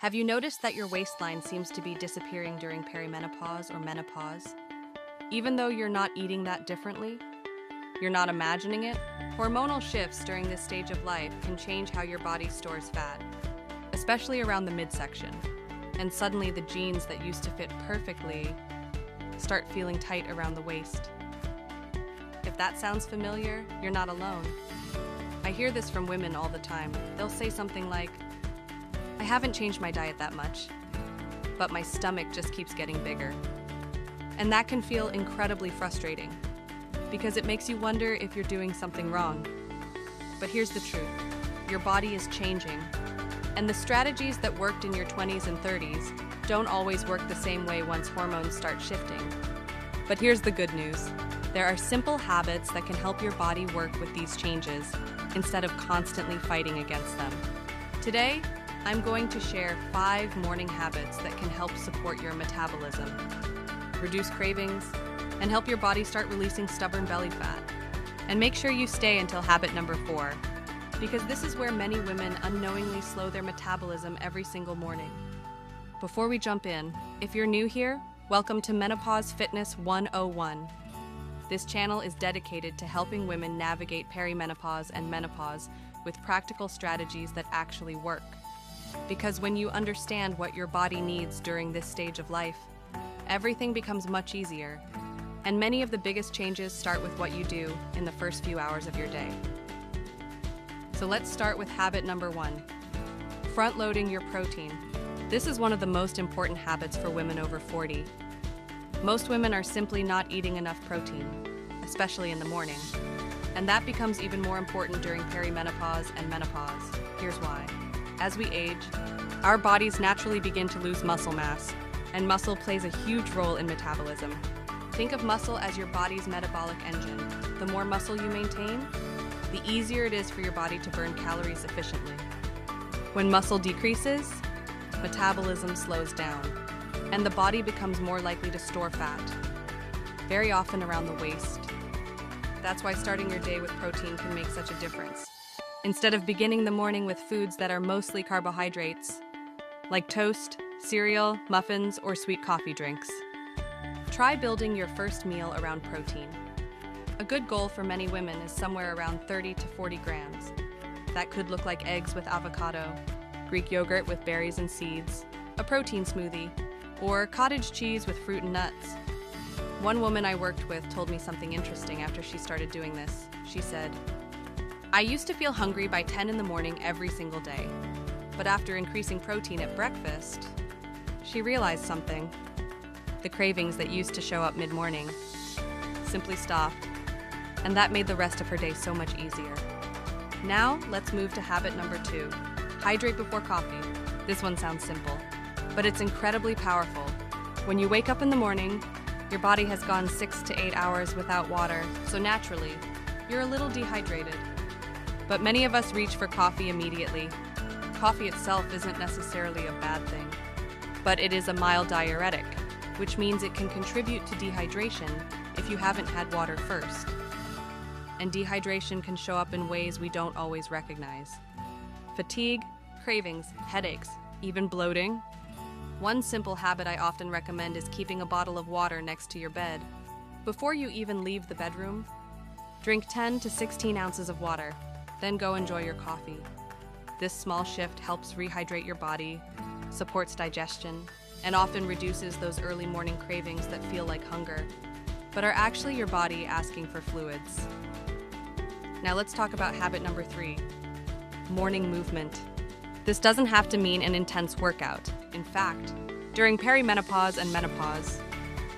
Have you noticed that your waistline seems to be disappearing during perimenopause or menopause? Even though you're not eating that differently, you're not imagining it, hormonal shifts during this stage of life can change how your body stores fat, especially around the midsection. And suddenly the jeans that used to fit perfectly start feeling tight around the waist. If that sounds familiar, you're not alone. I hear this from women all the time. They'll say something like, I haven't changed my diet that much, but my stomach just keeps getting bigger. And that can feel incredibly frustrating because it makes you wonder if you're doing something wrong. But here's the truth. Your body is changing, and the strategies that worked in your 20s and 30s don't always work the same way once hormones start shifting. But here's the good news. There are simple habits that can help your body work with these changes instead of constantly fighting against them. Today, I'm going to share 5 morning habits that can help support your metabolism, reduce cravings, and help your body start releasing stubborn belly fat. And make sure you stay until habit number 4, because this is where many women unknowingly slow their metabolism every single morning. Before we jump in, if you're new here, welcome to Menopause Fitness 101. This channel is dedicated to helping women navigate perimenopause and menopause with practical strategies that actually work. Because when you understand what your body needs during this stage of life, everything becomes much easier, and many of the biggest changes start with what you do in the first few hours of your day. So let's start with habit number 1, front-loading your protein. This is one of the most important habits for women over 40. Most women are simply not eating enough protein, especially in the morning, and that becomes even more important during perimenopause and menopause. Here's why. As we age, our bodies naturally begin to lose muscle mass, and muscle plays a huge role in metabolism. Think of muscle as your body's metabolic engine. The more muscle you maintain, the easier it is for your body to burn calories efficiently. When muscle decreases, metabolism slows down, and the body becomes more likely to store fat, very often around the waist. That's why starting your day with protein can make such a difference. Instead of beginning the morning with foods that are mostly carbohydrates, like toast, cereal, muffins, or sweet coffee drinks, try building your first meal around protein. A good goal for many women is somewhere around 30 to 40 grams. That could look like eggs with avocado, Greek yogurt with berries and seeds, a protein smoothie, or cottage cheese with fruit and nuts. One woman I worked with told me something interesting after she started doing this. She said, I used to feel hungry by 10 in the morning every single day, but after increasing protein at breakfast, she realized something. The cravings that used to show up mid-morning simply stopped, and that made the rest of her day so much easier. Now, let's move to habit number 2, hydrate before coffee. This one sounds simple, but it's incredibly powerful. When you wake up in the morning, your body has gone 6 to 8 hours without water, so naturally, you're a little dehydrated. But many of us reach for coffee immediately. Coffee itself isn't necessarily a bad thing, but it is a mild diuretic, which means it can contribute to dehydration if you haven't had water first. And dehydration can show up in ways we don't always recognize. Fatigue, cravings, headaches, even bloating. One simple habit I often recommend is keeping a bottle of water next to your bed. Before you even leave the bedroom, drink 10 to 16 ounces of water, then go enjoy your coffee. This small shift helps rehydrate your body, supports digestion, and often reduces those early morning cravings that feel like hunger, but are actually your body asking for fluids. Now let's talk about habit number 3, morning movement. This doesn't have to mean an intense workout. In fact, during perimenopause and menopause,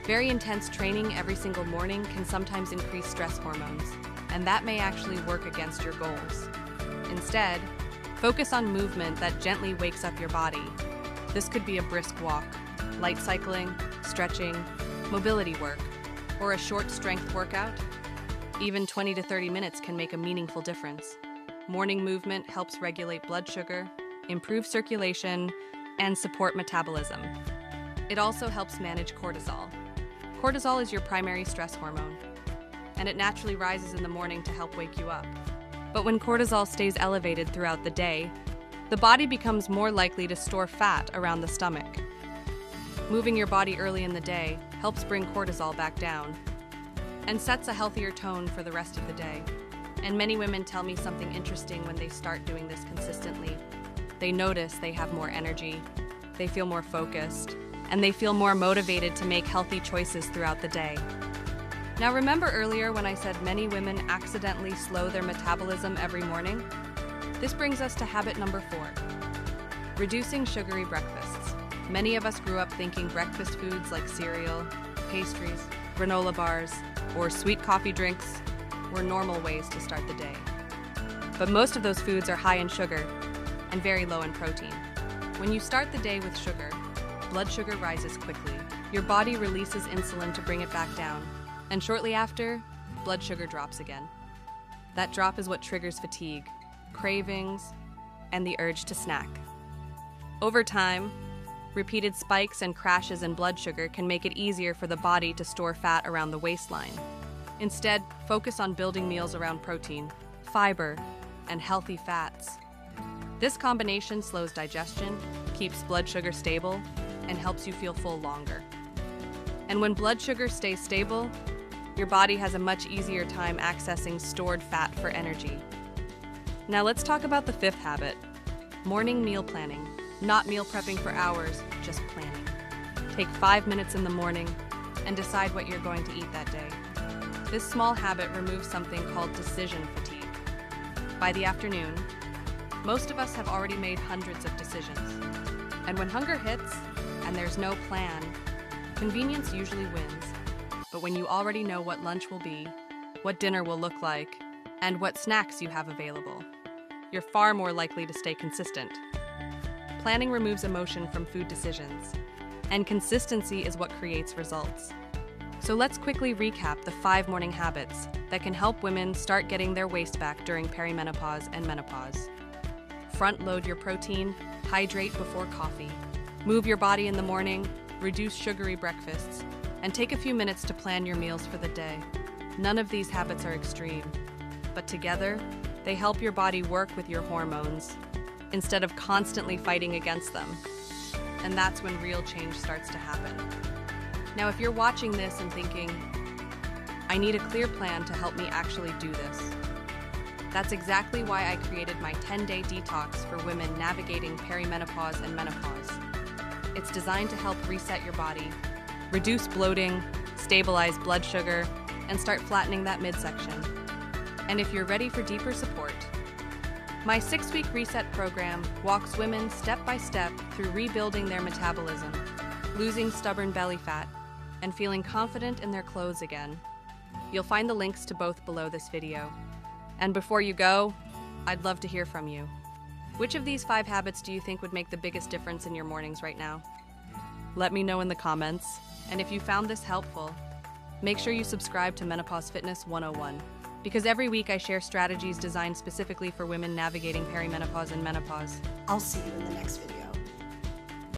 very intense training every single morning can sometimes increase stress hormones, and that may actually work against your goals. Instead, focus on movement that gently wakes up your body. This could be a brisk walk, light cycling, stretching, mobility work, or a short strength workout. Even 20 to 30 minutes can make a meaningful difference. Morning movement helps regulate blood sugar, improve circulation, and support metabolism. It also helps manage cortisol. Cortisol is your primary stress hormone, and it naturally rises in the morning to help wake you up. But when cortisol stays elevated throughout the day, the body becomes more likely to store fat around the stomach. Moving your body early in the day helps bring cortisol back down and sets a healthier tone for the rest of the day. And many women tell me something interesting when they start doing this consistently. They notice they have more energy, they feel more focused, and they feel more motivated to make healthy choices throughout the day. Now, remember earlier when I said many women accidentally slow their metabolism every morning? This brings us to habit number 4, reducing sugary breakfasts. Many of us grew up thinking breakfast foods like cereal, pastries, granola bars, or sweet coffee drinks were normal ways to start the day. But most of those foods are high in sugar and very low in protein. When you start the day with sugar, blood sugar rises quickly. Your body releases insulin to bring it back down, and shortly after, blood sugar drops again. That drop is what triggers fatigue, cravings, and the urge to snack. Over time, repeated spikes and crashes in blood sugar can make it easier for the body to store fat around the waistline. Instead, focus on building meals around protein, fiber, and healthy fats. This combination slows digestion, keeps blood sugar stable, and helps you feel full longer. And when blood sugar stays stable, your body has a much easier time accessing stored fat for energy. Now let's talk about the 5th habit, morning meal planning. Not meal prepping for hours, just planning. Take 5 minutes in the morning and decide what you're going to eat that day. This small habit removes something called decision fatigue. By the afternoon, most of us have already made hundreds of decisions. And when hunger hits and there's no plan, convenience usually wins. But when you already know what lunch will be, what dinner will look like, and what snacks you have available, you're far more likely to stay consistent. Planning removes emotion from food decisions, and consistency is what creates results. So let's quickly recap the 5 morning habits that can help women start getting their waist back during perimenopause and menopause. Front load your protein, hydrate before coffee. Move your body in the morning, reduce sugary breakfasts, and take a few minutes to plan your meals for the day. None of these habits are extreme, but together, they help your body work with your hormones instead of constantly fighting against them. And that's when real change starts to happen. Now, if you're watching this and thinking, I need a clear plan to help me actually do this, that's exactly why I created my 10-day detox for women navigating perimenopause and menopause. It's designed to help reset your body, reduce bloating, stabilize blood sugar, and start flattening that midsection. And if you're ready for deeper support, my 6-week reset program walks women step by step through rebuilding their metabolism, losing stubborn belly fat, and feeling confident in their clothes again. You'll find the links to both below this video. And before you go, I'd love to hear from you. Which of these 5 habits do you think would make the biggest difference in your mornings right now? Let me know in the comments. And if you found this helpful, make sure you subscribe to Menopause Fitness 101, because every week I share strategies designed specifically for women navigating perimenopause and menopause. I'll see you in the next video.